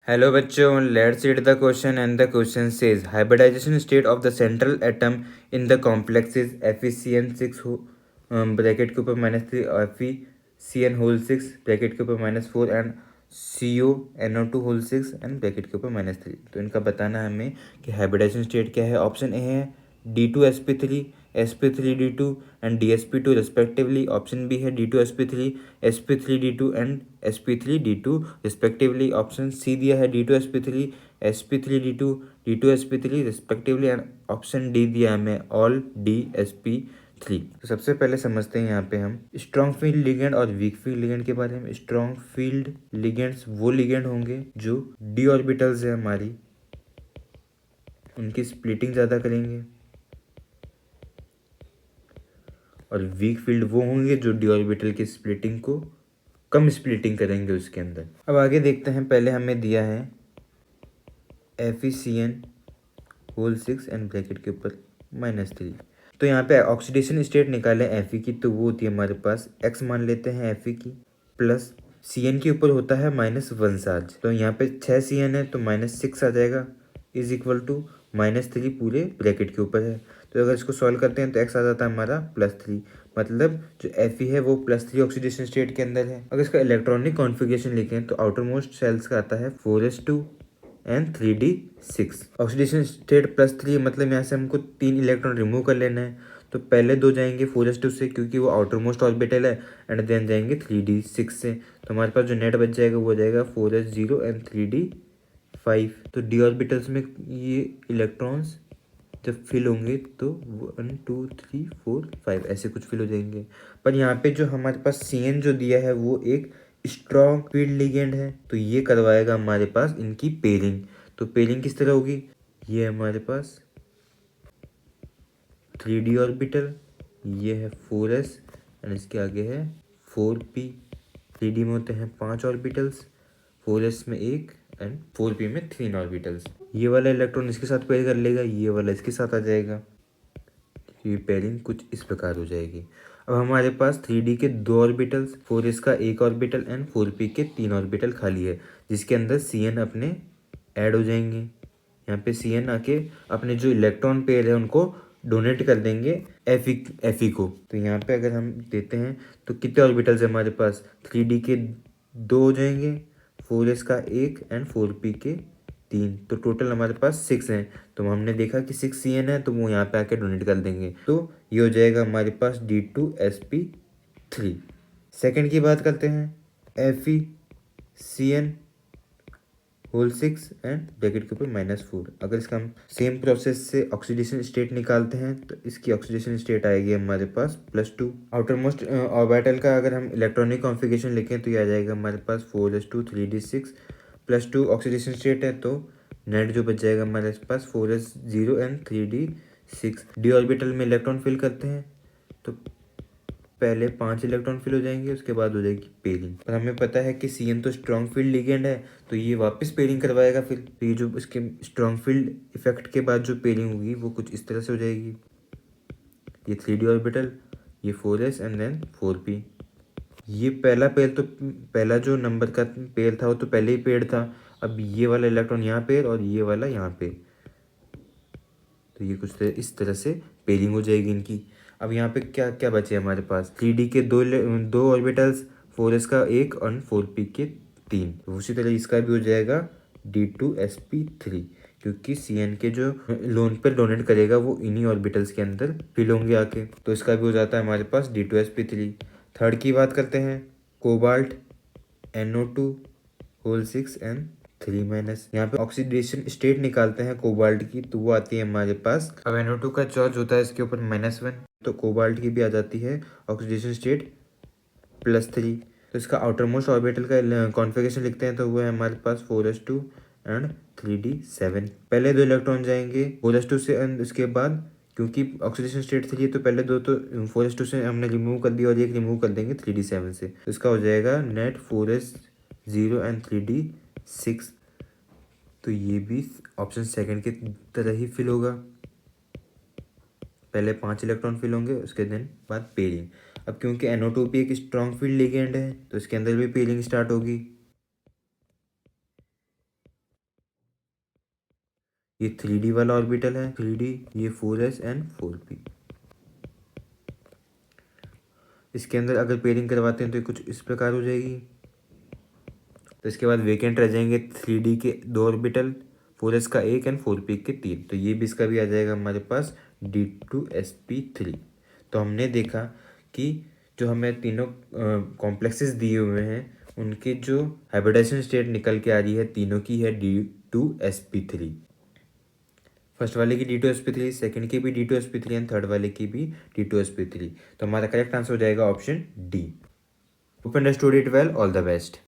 Hello बच्चों, let's read the question and the question says hybridization state of the central atom in the complex is FeCN6 bracket के ऊपर -3 FeCN whole 6 bracket के ऊपर -4 and CuNO2 whole 6 and bracket के ऊपर -3। तो इनका बताना है हमें कि हाइब्रिडाइजेशन स्टेट क्या है। ऑप्शन ए है D2sp3 sp3d2 and dsp2 respectively. Option B है D2sp3 sp3d2 and sp3d2 respectively. Option C दिया है D2sp3 sp3d2 D2sp3 respectively and option D दिया है हमें ऑल dsp3। तो सबसे पहले समझते हैं यहाँ पे हम स्ट्रॉन्ग फील्ड लिगेंड और वीक फील्ड लिगेंड के बारे में। स्ट्रॉन्ग फील्ड लिगेंड्स वो लिगेंड होंगे जो d ऑर्बिटल्स है हमारी, उनकी स्प्लिटिंग ज़्यादा करेंगे, और वीक फील्ड वो होंगे जो डी ऑर्बिटल की स्प्लिटिंग को कम स्प्लिटिंग करेंगे उसके अंदर। अब आगे देखते हैं। पहले हमें दिया है FeCN होल 6 एंड ब्रैकेट के ऊपर -3। तो यहाँ पे ऑक्सीडेशन स्टेट निकाले Fe की, तो वो होती है हमारे पास x मान लेते हैं Fe की, प्लस Cn के ऊपर होता है -1 चार्ज। तो यहाँ पे 6 Cn है तो -6 आ जाएगा इज इक्वल टू -3 पूरे ब्रैकेट के ऊपर है। तो अगर इसको सॉल्व करते हैं तो x आ जाता है हमारा +3, मतलब जो Fe है वो +3 ऑक्सीडेशन स्टेट के अंदर है। अगर इसका इलेक्ट्रॉनिक कॉन्फ़िगरेशन लिखें तो आउटर मोस्ट सेल्स का आता है 4s2 and 3d6। Oxidation state +3, मतलब यहाँ से हमको 3 इलेक्ट्रॉन रिमूव कर लेना है। तो पहले 2 जाएंगे 4s2 से क्योंकि वो आउटर मोस्ट ऑर्बिटल है, एंड देन जाएंगे 3d6 से। तो हमारे पास जो नेट बच जाएगा वो जाएगा 4s0 एंड 3d5। तो डी ऑर्बिटल्स में ये इलेक्ट्रॉन्स जब फिल होंगे तो 1 2 3 4 5 ऐसे कुछ फिल हो जाएंगे। पर यहाँ पे जो हमारे पास Cn जो दिया है वो एक स्ट्रॉन्ग फील्ड लिगेंड है, तो ये करवाएगा हमारे पास इनकी पेयरिंग। तो पेयरिंग किस तरह होगी, ये हमारे पास 3d ऑर्बिटल, ये है 4s एंड इसके आगे है 4p। 3d में होते हैं 5 ऑर्बिटल्स, 4s में 1 एंड 4p में 3 ऑर्बिटल्स। ये वाला इलेक्ट्रॉन इसके साथ पेयर कर लेगा, ये वाला इसके साथ आ जाएगा। ये पेयरिंग कुछ इस प्रकार हो जाएगी। अब हमारे पास 3d के 2 ऑर्बिटल्स, 4s का 1 ऑर्बिटल एंड 4p के 3 ऑर्बिटल खाली है, जिसके अंदर Cn अपने ऐड हो जाएंगे। यहाँ पे Cn आके अपने जो इलेक्ट्रॉन पेयर है उनको डोनेट कर देंगे Fe को। तो यहाँ पे अगर हम देते हैं तो कितने ऑर्बिटल्स है हमारे पास, 3d के 2 हो जाएंगे, 4s का 1 एंड 4p के 3, तो टोटल हमारे पास 6 हैं। तो हमने देखा कि 6 Cn है तो वो यहाँ पे आके डोनेट कर देंगे, तो ये हो जाएगा हमारे पास D2sp3। सेकंड की बात करते हैं FeCN होल 6 एंड ब्रैकेट के ऊपर -4। अगर इसका हम सेम प्रोसेस से ऑक्सीडेशन स्टेट निकालते हैं तो इसकी ऑक्सीडेशन स्टेट आएगी हमारे पास +2। आउटर मोस्ट ऑर्बिटल का अगर हम इलेक्ट्रॉनिक कॉन्फ़िगरेशन लिखें तो ये आ जाएगा हमारे पास 4s2 3d6 +2 ऑक्सीडेशन स्टेट है, तो नेट जो बच जाएगा हमारे पास 4s0 and 3d6। D orbital में इलेक्ट्रॉन फिल करते हैं तो पहले 5 इलेक्ट्रॉन फिल हो जाएंगे, उसके बाद हो जाएगी पेयरिंग। पर हमें पता है कि Cn तो स्ट्रॉन्ग फील्ड लिगेंड है, तो ये वापस पेयरिंग करवाएगा। फिर तो ये जो इसके स्ट्रॉन्ग फील्ड इफेक्ट के बाद जो पेयरिंग होगी वो कुछ इस तरह से हो जाएगी। ये 3d ऑर्बिटल, ये 4s एंड देन 4p। ये पहला पेयर, तो पहला जो नंबर का पेयर था वो तो पहले ही पेयर था। अब ये वाला इलेक्ट्रॉन यहाँ पेयर और ये वाला यहाँ पे, तो ये कुछ इस तरह से पेयरिंग हो जाएगी इनकी। अब यहाँ पे क्या क्या बचे हमारे पास, 3d के 2 ऑर्बिटल्स, 4s का 1 और 4p के 3। तो उसी तरह इसका भी हो जाएगा D2sp3, क्योंकि Cn के जो लोन पर डोनेट करेगा वो इन्हीं ऑर्बिटल्स के अंदर फिल होंगे आके, तो इसका भी हो जाता है हमारे पास D2sp3। थर्ड की बात करते हैं, कोबाल्ट NO2 होल 6 एंड 3-। यहाँ पे ऑक्सीडेशन स्टेट निकालते हैं कोबाल्ट की, तो वो आती है हमारे पास। अब NO2 का चार्ज होता है इसके ऊपर -1, तो कोबाल्ट की भी आ जाती है ऑक्सीडेशन स्टेट +3। तो इसका आउटर मोस्ट ऑर्बिटल का कॉन्फ़िगरेशन लिखते हैं तो वो है हमारे पास 4s2 एंड 3d7। पहले 2 इलेक्ट्रॉन जाएंगे 4s2 से एंड उसके बाद, क्योंकि ऑक्सीडेशन स्टेट 3 है तो पहले 2 तो 4s2 से हमने रिमूव कर दिया और 1 रिमूव कर देंगे 3d7 से। तो इसका हो जाएगा नेट 4s0 एंड 3d6। तो ये भी ऑप्शन सेकंड की तरह ही फिल होगा, पहले 5 इलेक्ट्रॉन फिल होंगे उसके दिन बाद पेयरिंग। अब क्योंकि NO2 भी एक स्ट्रॉन्ग फील्ड लिगेंड है तो इसके अंदर भी पेयरिंग स्टार्ट होगी। ये 3D वाला ऑर्बिटल है, 3D, ये 4s एंड 4p। इसके अंदर अगर पेयरिंग करवाते हैं तो कुछ इस प्रकार हो जाएगी। तो इसके बाद वेकेंट रह जाएंगे 3D के 2 ऑर्बिटल, 4s का 1 एंड 4p के 3। तो ये भी इसका भी आ जाएगा हमारे पास D2sp3। तो हमने देखा कि जो हमें तीनों कॉम्प्लेक्सेस दिए हुए हैं उनके जो हाइब्रिडाइजेशन स्टेट निकल के आ रही है तीनों की है D2sp3। फर्स्ट वाले की D2sp3, सेकंड की भी D2sp3 एंड थर्ड वाले की भी D2sp3। तो हमारा करेक्ट आंसर हो जाएगा option D. Hope understood it well, all the best.